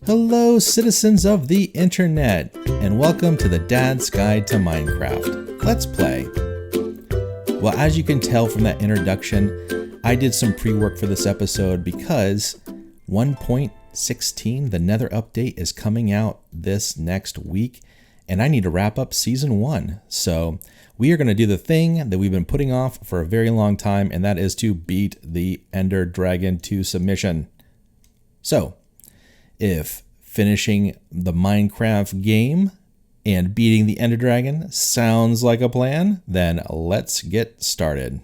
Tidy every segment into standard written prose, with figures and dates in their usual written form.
Hello, citizens of the internet, and welcome to the Dad's Guide to Minecraft. Let's play. Well, as you can tell from that introduction, I did some pre-work for this episode because 1.16, the Nether update, is coming out this next week, and I need to wrap up Season 1. So we are going to do the thing that we've been putting off for a very long time, and that is to beat the Ender Dragon to submission. So, if finishing the Minecraft game and beating the Ender Dragon sounds like a plan, then let's get started.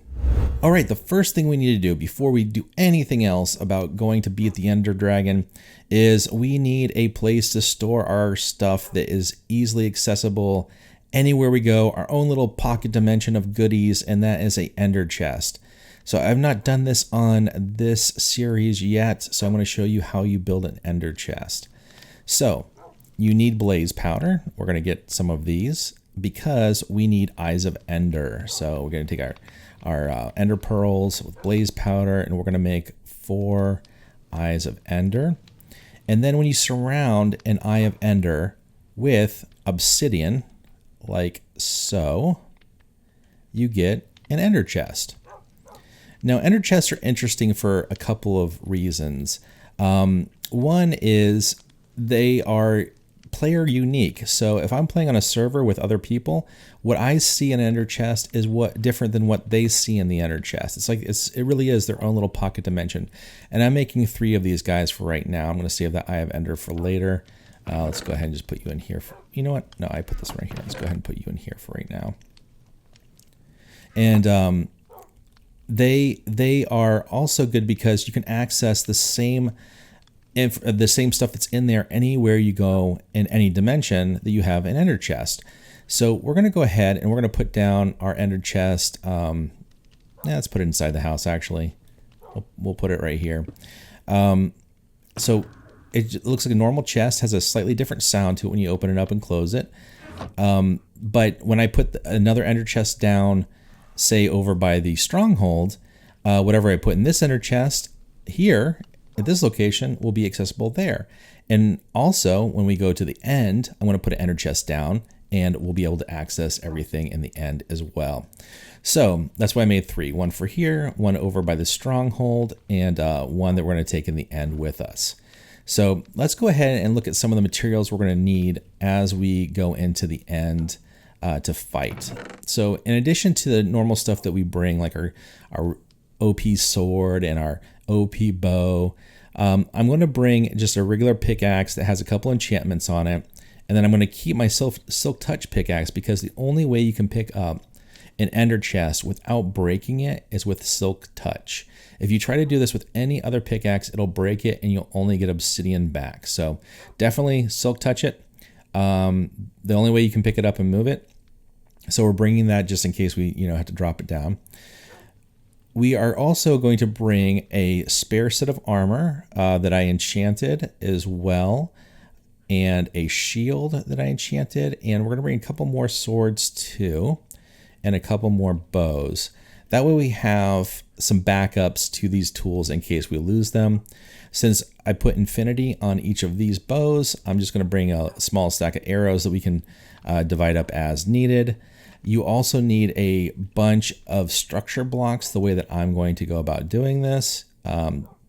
All right, the first thing we need to do before we do anything else about going to beat the Ender Dragon is we need a place to store our stuff that is easily accessible anywhere we go, our own little pocket dimension of goodies, and that is a Ender chest. So I've not done this on this series yet, so I'm going to show you how you build an Ender chest. So you need blaze powder. We're going to get some of these because we need eyes of Ender. So we're going to take our Ender pearls with blaze powder, and we're going to make 4 eyes of Ender. And then when you surround an eye of Ender with obsidian, like so, you get an Ender chest. Now, Ender chests are interesting for a couple of reasons. One is they are player unique. So if I'm playing on a server with other people, what I see in an Ender chest is different than what they see in the Ender chest. It's like it really is their own little pocket dimension. And I'm making 3 of these guys for right now. I'm going to save that Eye of Ender for later. Let's go ahead and just put you in here. You know what? No, I put this right here. Let's go ahead and put you in here for right now. And they are also good because you can access the same stuff that's in there anywhere you go in any dimension that you have an Ender chest. So we're going to go ahead and we're going to put down our Ender chest. Let's put it inside the house, actually. We'll put it right here. So it looks like a normal chest, has a slightly different sound to it when you open it up and close it. But when I put another Ender chest down, say over by the stronghold, whatever I put in this Ender chest here at this location will be accessible there. And also when we go to the end, I'm going to put an Ender chest down and we'll be able to access everything in the end as well. So that's why I made 3, 1 for here, 1 over by the stronghold, and 1 that we're going to take in the end with us. So let's go ahead and look at some of the materials we're going to need as we go into the end to fight. So in addition to the normal stuff that we bring, like our OP sword and our OP bow, I'm going to bring just a regular pickaxe that has a couple enchantments on it. And then I'm going to keep my Silk Touch pickaxe because the only way you can pick up an Ender chest without breaking it is with Silk Touch. If you try to do this with any other pickaxe, it'll break it and you'll only get obsidian back. So definitely Silk Touch it. The only way you can pick it up and move it. So we're bringing that just in case we have to drop it down. We are also going to bring a spare set of armor that I enchanted as well, and a shield that I enchanted, and we're going to bring a couple more swords too, and a couple more bows. That way we have some backups to these tools in case we lose them. Since I put infinity on each of these bows, I'm just going to bring a small stack of arrows that we can divide up as needed. You also need a bunch of structure blocks the way that I'm going to go about doing this.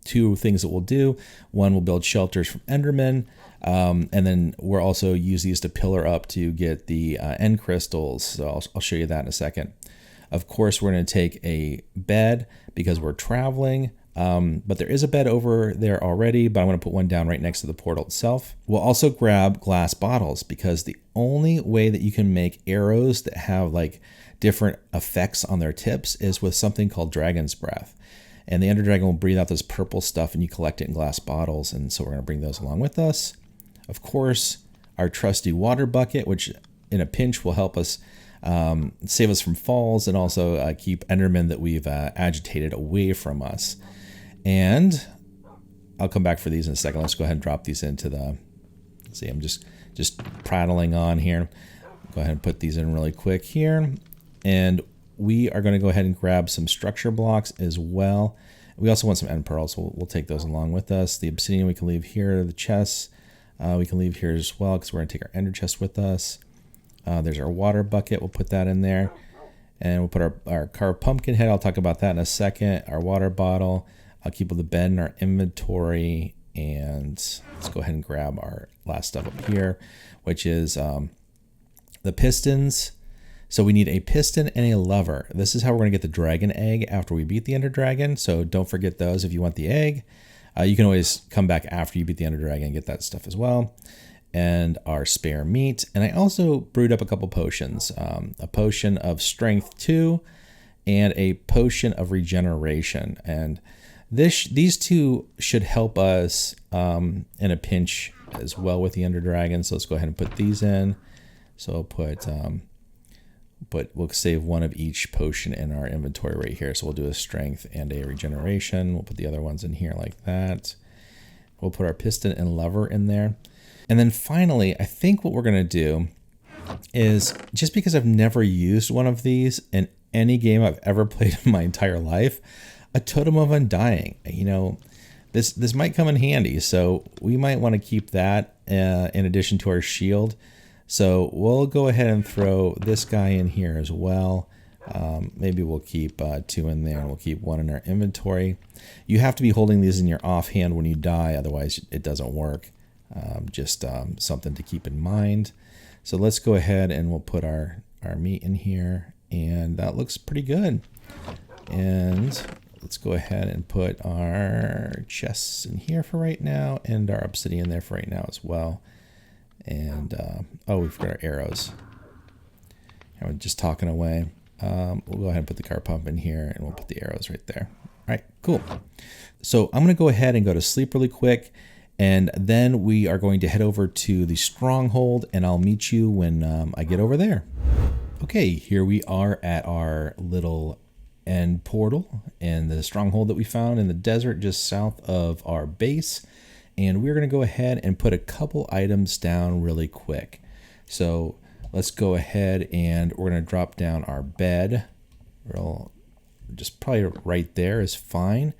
2 things that we'll do. 1, we'll build shelters from Endermen, and then we'll also use these to pillar up to get the end crystals. So I'll show you that in a second. Of course, we're going to take a bed because we're traveling, but there is a bed over there already, but I'm going to put one down right next to the portal itself. We'll also grab glass bottles because the only way that you can make arrows that have like different effects on their tips is with something called dragon's breath. And the Ender Dragon will breathe out this purple stuff and you collect it in glass bottles. And so we're going to bring those along with us. Of course, our trusty water bucket, which in a pinch will help us save us from falls and also keep Endermen that we've agitated away from us. And I'll come back for these in a second. Let's go ahead and drop these into the, see, I'm just prattling on here. Go ahead and put these in really quick here. And we are going to go ahead and grab some structure blocks as well. We also want some end pearls, so we'll take those along with us. The obsidian we can leave here, the chests. We can leave here as well because we're going to take our ender chest with us. There's our water bucket. We'll put that in there. And we'll put our carved pumpkin head. I'll talk about that in a second. Our water bottle. I'll keep the bed in our inventory. And let's go ahead and grab our last stuff up here, which is the pistons. So we need a piston and a lever. This is how we're going to get the dragon egg after we beat the ender dragon. So don't forget those if you want the egg. You can always come back after you beat the ender dragon and get that stuff as well. And our spare meat. And I also brewed up a couple potions. A potion of strength 2 and a potion of regeneration. And these two should help us in a pinch as well with the ender dragon. So let's go ahead and put these in. So I'll put... but we'll save one of each potion in our inventory right here. So we'll do a strength and a regeneration. We'll put the other ones in here like that. We'll put our piston and lever in there. And then finally, I think what we're going to do is, just because I've never used one of these in any game I've ever played in my entire life, a totem of undying. You know, this might come in handy. So we might want to keep that in addition to our shield. So we'll go ahead and throw this guy in here as well. Maybe we'll keep 2 in there, and we'll keep 1 in our inventory. You have to be holding these in your offhand when you die, otherwise it doesn't work. Just something to keep in mind. So let's go ahead and we'll put our meat in here, and that looks pretty good. And let's go ahead and put our chests in here for right now, and our obsidian there for right now as well. And, oh, we forgot our arrows. I'm just talking away. We'll go ahead and put the car pump in here, and we'll put the arrows right there. All right, cool. So I'm going to go ahead and go to sleep really quick, and then we are going to head over to the stronghold, and I'll meet you when I get over there. Okay, here we are at our little end portal and the stronghold that we found in the desert just south of our base. And we're going to go ahead and put a couple items down really quick. So let's go ahead and we're going to drop down our bed. Just probably right there is fine.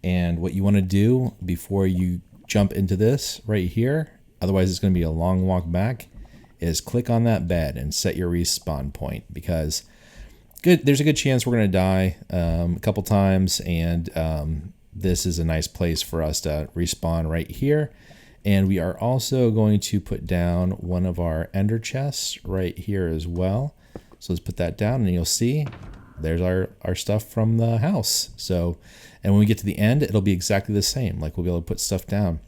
And what you want to do before you jump into this right here, otherwise it's going to be a long walk back, is click on that bed and set your respawn point, because there's a good chance we're going to die a couple times, and this is a nice place for us to respawn right here. And we are also going to put down one of our ender chests right here as well. So let's put that down, and you'll see there's our stuff from the house. So, and when we get to the end, it'll be exactly the same. Like, we'll be able to put stuff down.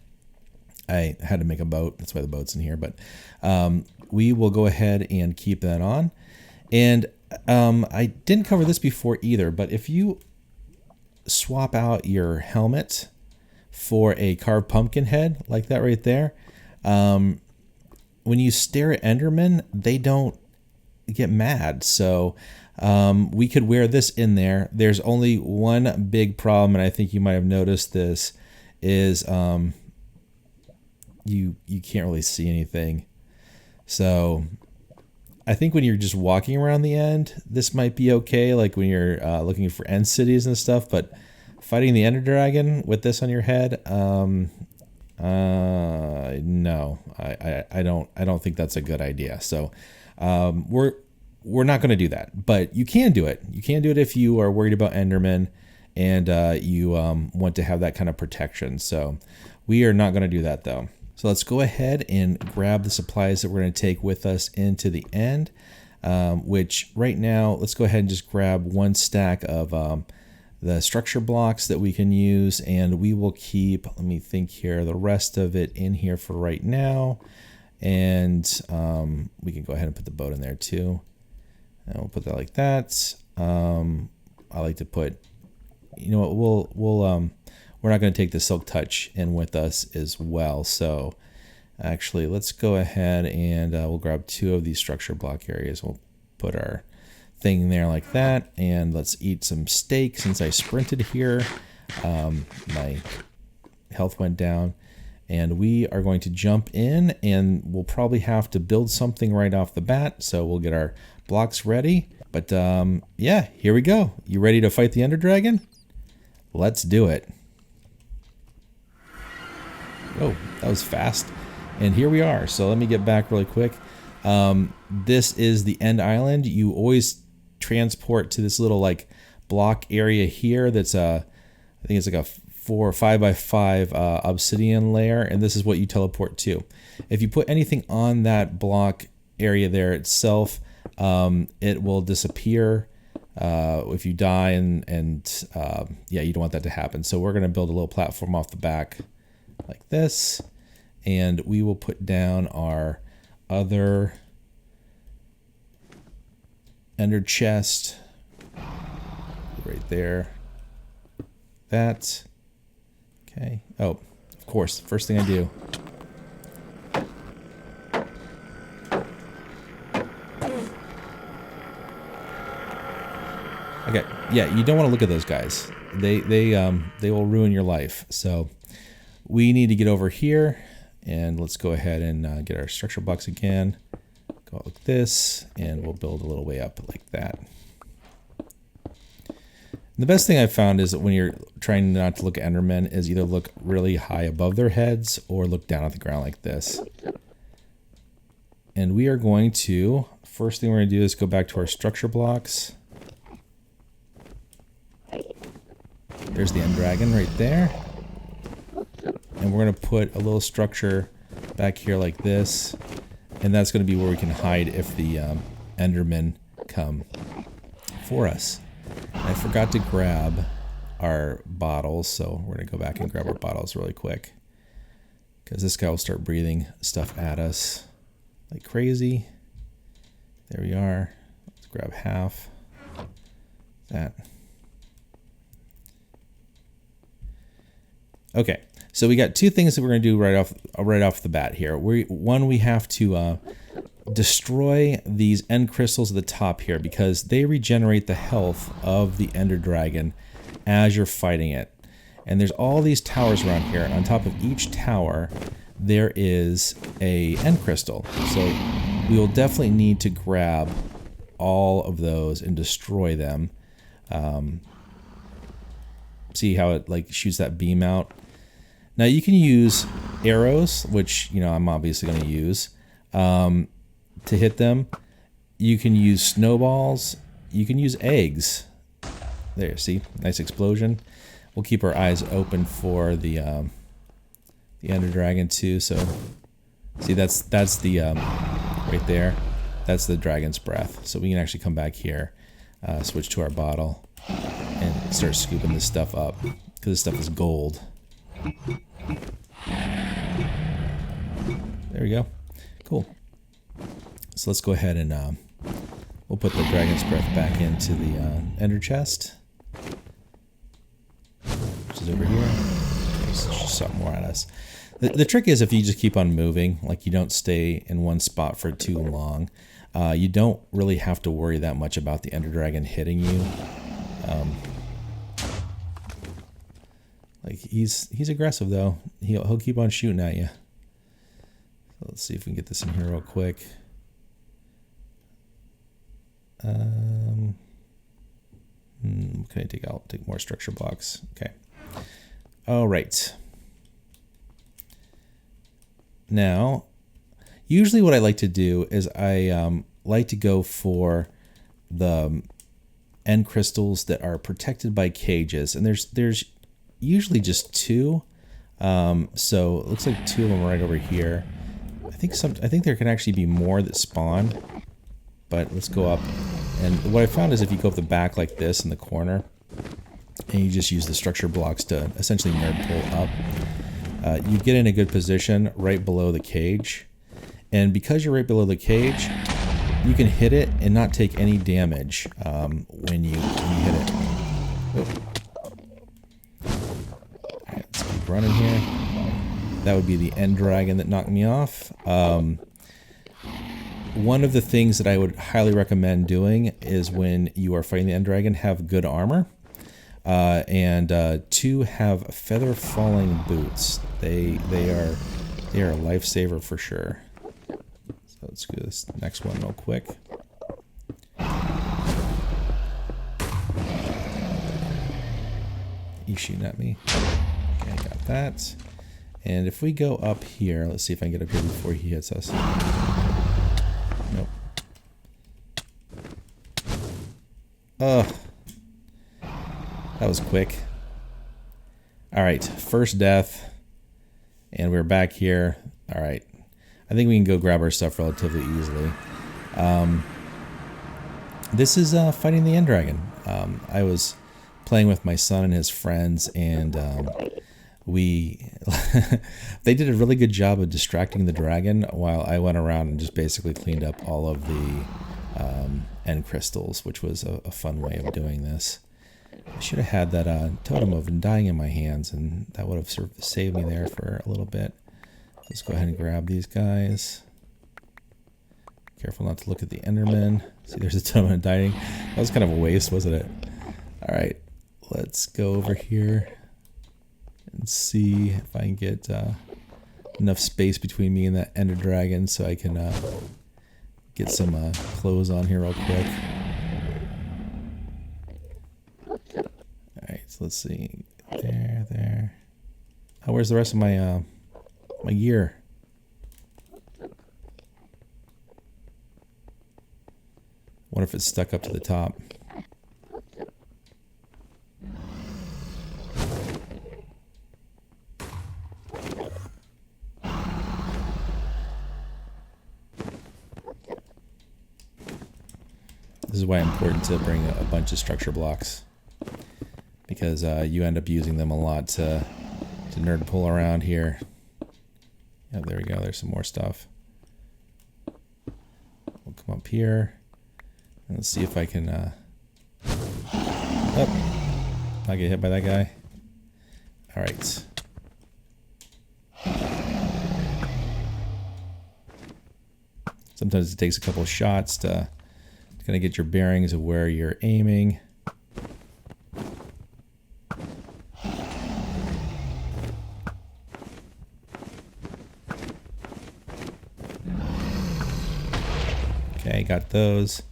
I had to make a boat. That's why the boat's in here. But we will go ahead and keep that on. And I didn't cover this before either, but if you swap out your helmet for a carved pumpkin head like that right there, when you stare at Endermen, they don't get mad. So we could wear this in there. There's only one big problem, and I think you might have noticed this, is you can't really see anything. So I think when you're just walking around the end, this might be okay, like when you're looking for end cities and stuff, but fighting the ender dragon with this on your head, no, I don't think that's a good idea. So we're not going to do that, but you can do it. You can do it if you are worried about Endermen and you want to have that kind of protection. So we are not going to do that though. So let's go ahead and grab the supplies that we're going to take with us into the end, which right now, let's go ahead and just grab one stack of the structure blocks that we can use, and we will keep, let me think here, the rest of it in here for right now. And we can go ahead and put the boat in there too. And we'll put that like that. I like to put, you know what, we're not going to take the Silk Touch in with us as well. So actually, let's go ahead and we'll grab 2 of these structure block areas. We'll put our thing there like that. And let's eat some steak. Since I sprinted here, my health went down. And we are going to jump in, and we'll probably have to build something right off the bat. So we'll get our blocks ready. But yeah, here we go. You ready to fight the Ender Dragon? Let's do it. Oh, that was fast. And here we are. So let me get back really quick. This is the end island. You always transport to this little like block area here. That's I think it's like a 4 or 5 by 5 obsidian layer, and this is what you teleport to. If you put anything on that block area there itself, it will disappear if you die, and yeah, you don't want that to happen. So we're going to build a little platform off the back like this, and we will put down our other ender chest right there. That. Okay. Oh, of course. First thing I do. Okay. Yeah, you don't want to look at those guys. They will ruin your life. So we need to get over here, and let's go ahead and get our structure blocks again. Go out like this, and we'll build a little way up like that. The best thing I've found is that when you're trying not to look at Endermen is either look really high above their heads or look down at the ground like this. And we are going to, first thing we're going to do is go back to our structure blocks. There's the end dragon right there. And we're going to put a little structure back here like this. And that's going to be where we can hide if the Endermen come for us. I forgot to grab our bottles, so we're going to go back and grab our bottles really quick, because this guy will start breathing stuff at us like crazy. There we are. Let's grab half. That. Okay, so we got two things that we're going to do right off the bat here. One, we have to destroy these end crystals at the top here, because they regenerate the health of the ender dragon as you're fighting it. And there's all these towers around here, and on top of each tower there is a end crystal. So we will definitely need to grab all of those and destroy them. See how it like shoots that beam out. Now you can use arrows, which I'm obviously going to use to hit them. You can use snowballs. You can use eggs. There, see, nice explosion. We'll keep our eyes open for the ender dragon too. So, see, that's the right there. That's the dragon's breath. So we can actually come back here, switch to our bottle, and start scooping this stuff up, because this stuff is gold. There we go. Cool. So let's go ahead and we'll put the dragon's breath back into the ender chest, which is over here. Let's just shot more at us. The trick is, if you just keep on moving, like you don't stay in one spot for too long, you don't really have to worry that much about the ender dragon hitting you. Like he's aggressive though. He'll keep on shooting at you. So let's see if we can get this in here real quick. Can I take more structure blocks? Okay. All right. Now, usually what I like to do is I like to go for the end crystals that are protected by cages, and there's usually just two. So it looks like two of them are right over here. I think there can actually be more that spawn, but let's go up. And what I found is if you go up the back like this in the corner, and you just use the structure blocks to essentially nerd pull up, you get in a good position right below the cage. And because you're right below the cage, you can hit it and not take any damage when you hit it. Alright, let's keep running here. That would be the end dragon that knocked me off. One of the things that I would highly recommend doing is, when you are fighting the end dragon, have good armor. And two, have feather falling boots. They are a lifesaver for sure. So let's do this next one real quick. You shooting at me? Okay, got that. And if we go up here, let's see if I can get up here before he hits us. Nope. Oh, that was quick. All right, first death. And we're back here. All right. I think we can go grab our stuff relatively easily. This is fighting the end dragon. I was playing with my son and his friends, and they did a really good job of distracting the dragon while I went around and just basically cleaned up all of the end crystals, which was a fun way of doing this. I should have had that totem of undying in my hands, and that would have sort of saved me there for a little bit. Let's go ahead and grab these guys. Careful not to look at the Enderman. See, there's a totem of undying. That was kind of a waste, wasn't it? All right, let's go over here and see if I can get enough space between me and that Ender Dragon so I can get some clothes on here real quick. Alright, so let's see. There. Oh, where's the rest of my my gear? What if it's stuck up to the top? This is why it's important to bring a bunch of structure blocks, because you end up using them a lot to nerd pull around here. Yeah, there we go. There's some more stuff. We'll come up here and let's see if I can not get hit by that guy. All right. Sometimes it takes a couple of shots to kind of get your bearings of where you're aiming. Okay, got those.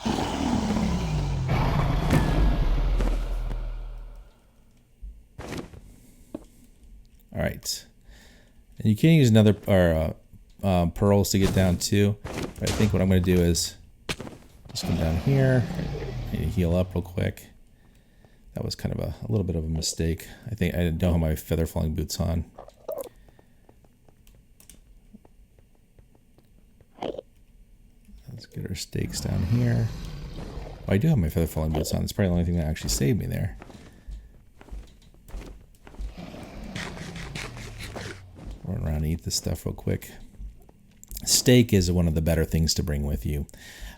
All right. And you can use another pearls to get down too. But I think what I'm going to do is just come down here and heal up real quick. That was kind of a little bit of a mistake. I think I don't have my feather falling boots on. Let's get our stakes down here. Oh, I do have my feather falling boots on. It's probably the only thing that actually saved me there. Run around and eat this stuff real quick. Steak is one of the better things to bring with you.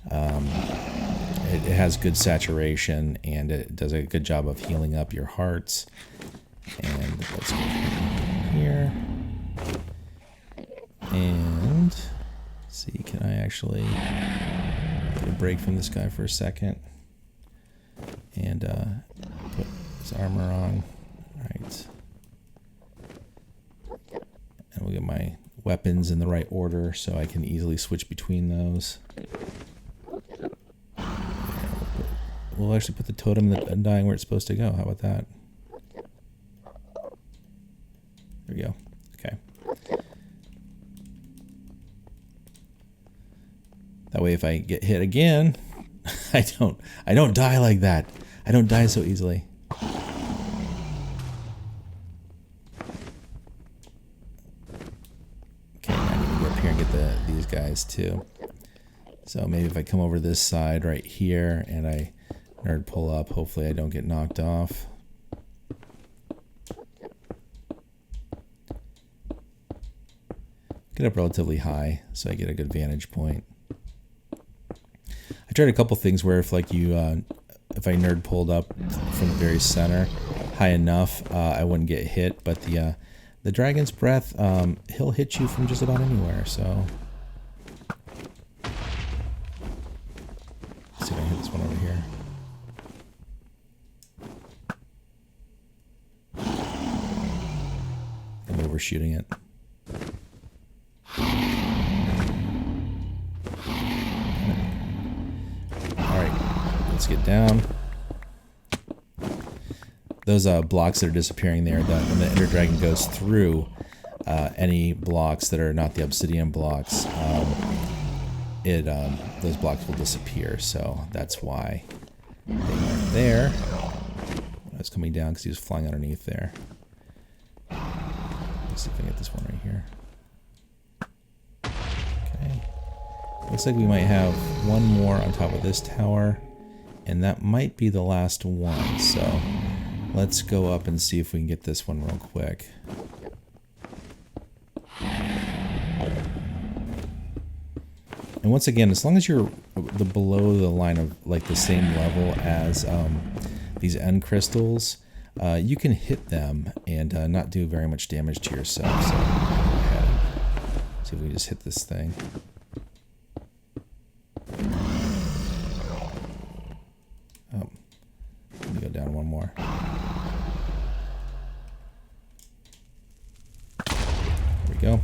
It has good saturation, and it does a good job of healing up your hearts. And let's go here. And see, can I actually get a break from this guy for a second? And put his armor on. All right. And we'll get my weapons in the right order so I can easily switch between those. We'll actually put the totem in undying where it's supposed to go. How about that? There we go. Okay. That way if I get hit again, I don't die like that. I don't die so easily. Okay, I need to go up here and get these guys too. So maybe if I come over this side right here and I nerd pull up, hopefully I don't get knocked off. Get up relatively high so I get a good vantage point. I tried a couple things where if like you, if I nerd pulled up from the very center high enough, I wouldn't get hit. But the dragon's breath, he'll hit you from just about anywhere. So let's see if I can hit this one over here. I'm overshooting it. Let's get down. those blocks that are disappearing there, that when the Ender Dragon goes through any blocks that are not the obsidian blocks, those blocks will disappear. So that's why they weren't there. I was coming down because he was flying underneath there. Let's see if I can get this one right here. Okay. Looks like we might have one more on top of this tower, and that might be the last one. So let's go up and see if we can get this one real quick. And once again, as long as you're below the line of like the same level as these end crystals, you can hit them and not do very much damage to yourself. So go ahead and see if we just hit this thing. Oh, let me go down one more. There we go.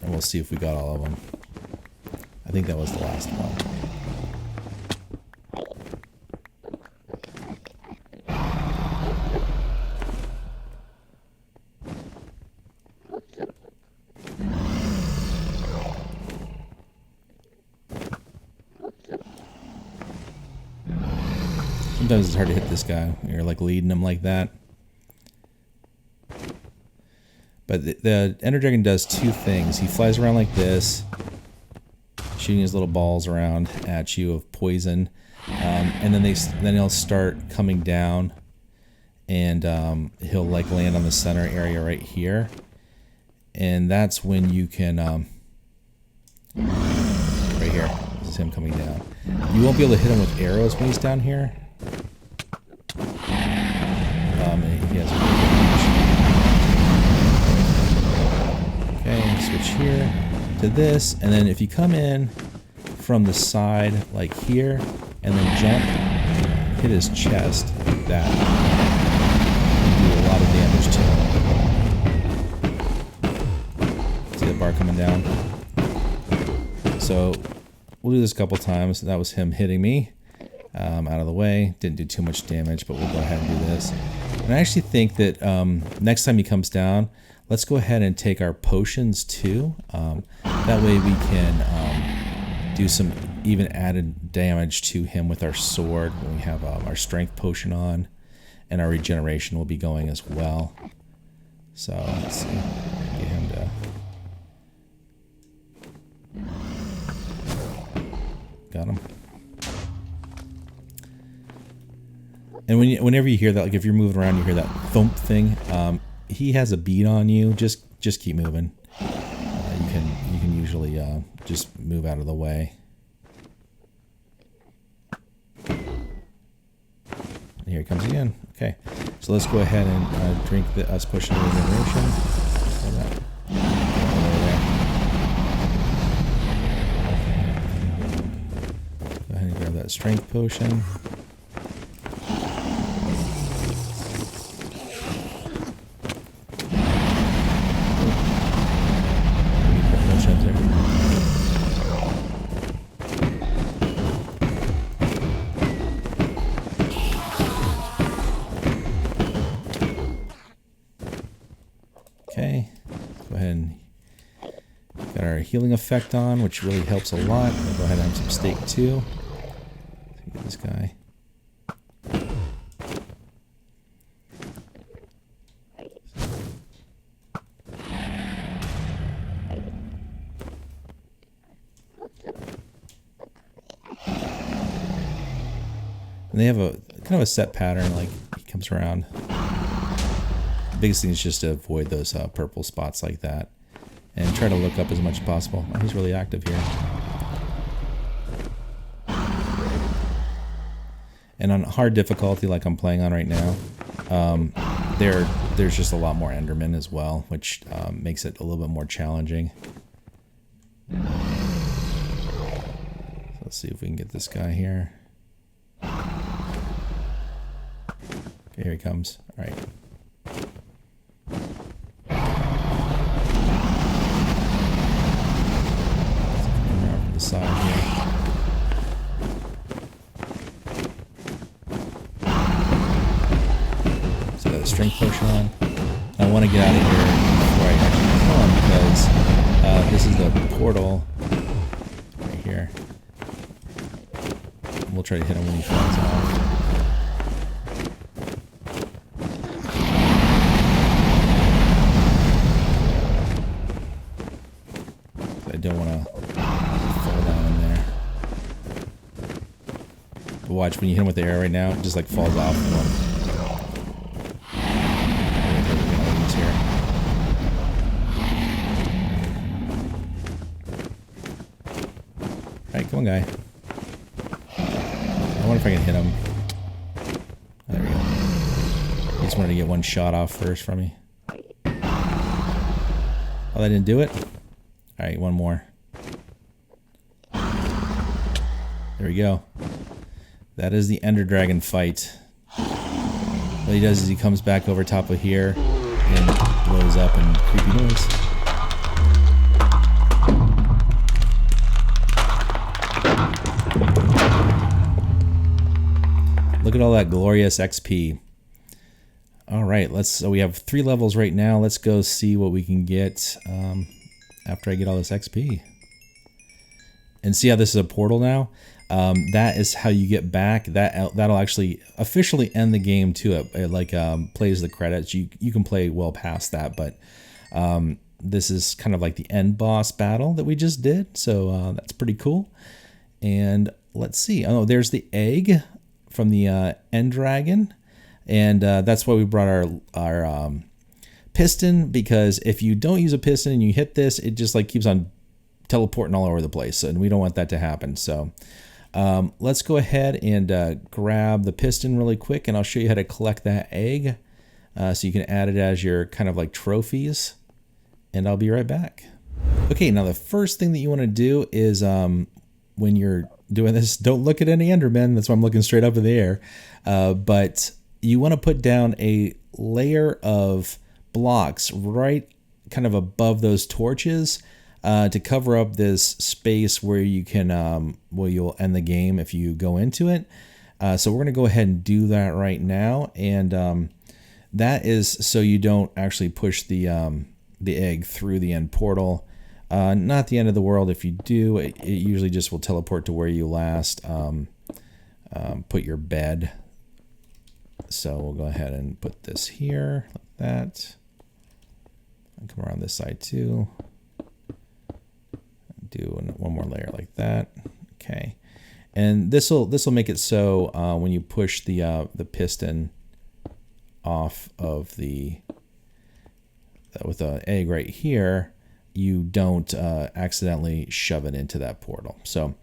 And we'll see if we got all of them. I think that was the last one. Sometimes it's hard to hit this guy when you're like leading him like that. But the Ender Dragon does two things. He flies around like this, shooting his little balls around at you of poison, and then he'll start coming down, and he'll like land on the center area right here, and that's when you can right here. This is him coming down. You won't be able to hit him with arrows when he's down here. He has a okay, switch here to this, and then if you come in from the side like here and then jump, hit his chest like that, and do a lot of damage to him. See the bar coming down? So we'll do this a couple times. That was him hitting me out of the way. Didn't do too much damage, but we'll go ahead and do this. And I actually think that next time he comes down, let's go ahead and take our potions too. That way we can do some even added damage to him with our sword when we have our strength potion on, and our regeneration will be going as well. So let's see, get him to... Got him. And whenever you hear that, like if you're moving around, you hear that thump thing. He has a bead on you. Just keep moving. You can usually just move out of the way. And here he comes again. Okay, so let's go ahead and drink us pushing the regeneration. Go ahead and grab that strength potion. Okay, go ahead and got our healing effect on, which really helps a lot. We'll go ahead and have some steak too. Let's get this guy. And they have a kind of a set pattern, like he comes around. The biggest thing is just to avoid those purple spots like that, and try to look up as much as possible. Oh, he's really active here. And on hard difficulty, like I'm playing on right now, there's just a lot more Endermen as well, which makes it a little bit more challenging. So let's see if we can get this guy here. Okay, here he comes. All right. From the side here. a strength potion on. I want to get out of here before I actually kill him because this is the portal right here. We'll try to hit him when he falls off. I don't want to fall down in there. But watch, when you hit him with the arrow right now, it just like falls off. Alright, come on, guy. I wonder if I can hit him. There we go. I just wanted to get one shot off first from me. Oh, that didn't do it? Alright, one more. There we go. That is the Ender Dragon fight. What he does is he comes back over top of here and blows up in creepy noise. Look at all that glorious XP. Alright, so we have 3 levels right now. Let's go see what we can get after I get all this XP. And see how this is a portal now? That is how you get back. That'll actually officially end the game too. It like plays the credits. You can play well past that, but this is kind of like the end boss battle that we just did. So that's pretty cool. And let's see. Oh, there's the egg from the End Dragon, and that's why we brought our piston, because if you don't use a piston and you hit this, it just like keeps on teleporting all over the place, and we don't want that to happen. So let's go ahead and grab the piston really quick, and I'll show you how to collect that egg so you can add it as your kind of like trophies, and I'll be right back. Okay, now the first thing that you want to do is when you're doing this, don't look at any Endermen. That's why I'm looking straight up in the air. But you want to put down a layer of blocks right kind of above those torches to cover up this space where you can, well, you'll end the game if you go into it. So we're going to go ahead and do that right now. And that is so you don't actually push the egg through the end portal. Not the end of the world if you do. It usually just will teleport to where you last put your bed. So we'll go ahead and put this here like that. And come around this side too. Do one more layer like that. Okay, and this will make it so when you push the piston off of the with the egg right here, you don't accidentally shove it into that portal. So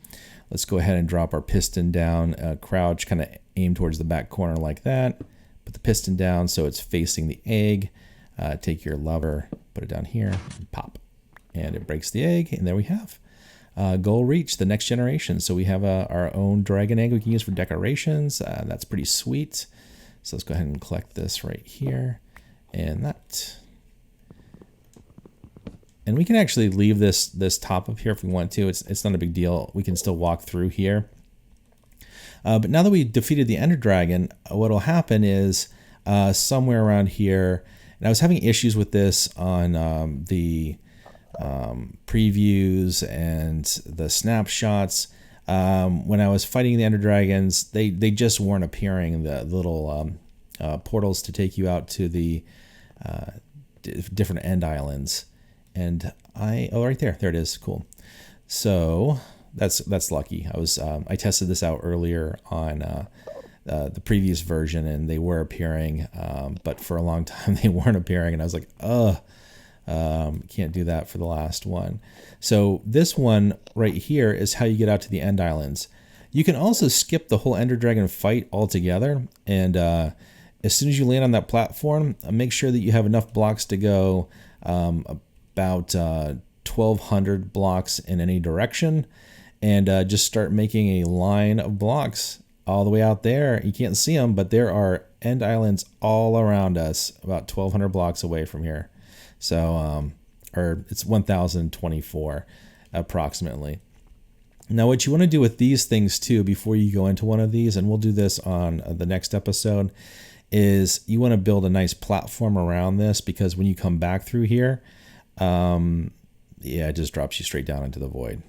let's go ahead and drop our piston down, crouch, kind of aim towards the back corner like that. Put the piston down so it's facing the egg. Take your lever, put it down here, and pop. And it breaks the egg, and there we have goal reached, the next generation. So we have our own dragon egg we can use for decorations. That's pretty sweet. So let's go ahead and collect this right here, and that. And we can actually leave this top up here if we want to. It's not a big deal. We can still walk through here. But now that we defeated the Ender Dragon, what will happen is somewhere around here, and I was having issues with this on the previews and the snapshots. When I was fighting the Ender Dragons, they just weren't appearing, the little portals to take you out to the different end islands. And oh, right there it is. Cool. So that's lucky. I tested this out earlier on the previous version, and they were appearing, but for a long time they weren't appearing, and I was like, can't do that for the last one. So this one right here is how you get out to the end islands. You can also skip the whole Ender Dragon fight altogether, and as soon as you land on that platform, make sure that you have enough blocks to go about 1,200 blocks in any direction, and just start making a line of blocks all the way out there. You can't see them, but there are end islands all around us, about 1,200 blocks away from here. So, or it's 1,024 approximately. Now, what you want to do with these things too, before you go into one of these, and we'll do this on the next episode, is you want to build a nice platform around this, because when you come back through here, yeah, it just drops you straight down into the void,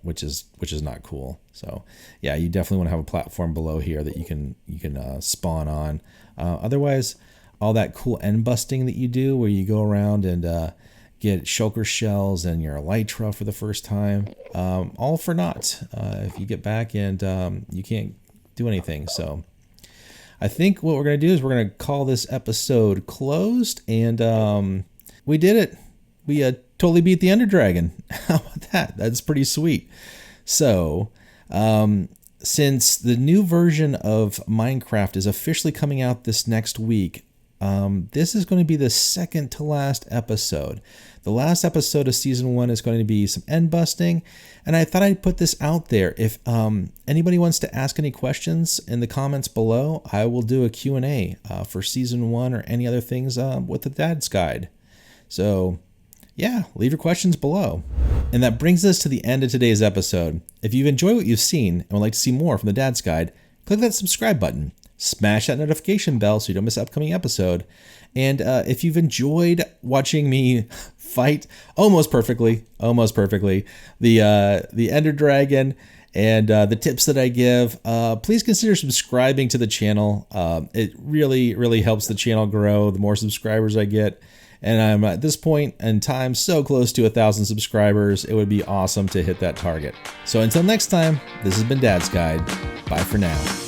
which is not cool. So yeah, you definitely want to have a platform below here that you can spawn on. Otherwise, all that cool end busting that you do, where you go around and get shulker shells and your elytra for the first time, all for naught if you get back and you can't do anything. So I think what we're going to do is we're going to call this episode closed, and we did it. We totally beat the Ender Dragon. How about that? That's pretty sweet. So since the new version of Minecraft is officially coming out this next week, this is going to be the second to last episode. The last episode of season 1 is going to be some end busting, and I thought I'd put this out there. If anybody wants to ask any questions in the comments below, I will do a Q&A for season 1 or any other things with the Dad's Guide. So yeah, leave your questions below. And that brings us to the end of today's episode. If you've enjoyed what you've seen and would like to see more from the Dad's Guide, click that subscribe button. Smash that notification bell so you don't miss an upcoming episode. And if you've enjoyed watching me fight almost perfectly the Ender Dragon and the tips that I give, please consider subscribing to the channel. It really helps the channel grow the more subscribers I get. And I'm at this point in time so close to 1,000 subscribers, it would be awesome to hit that target. So until next time, this has been Dad's Guide. Bye for now.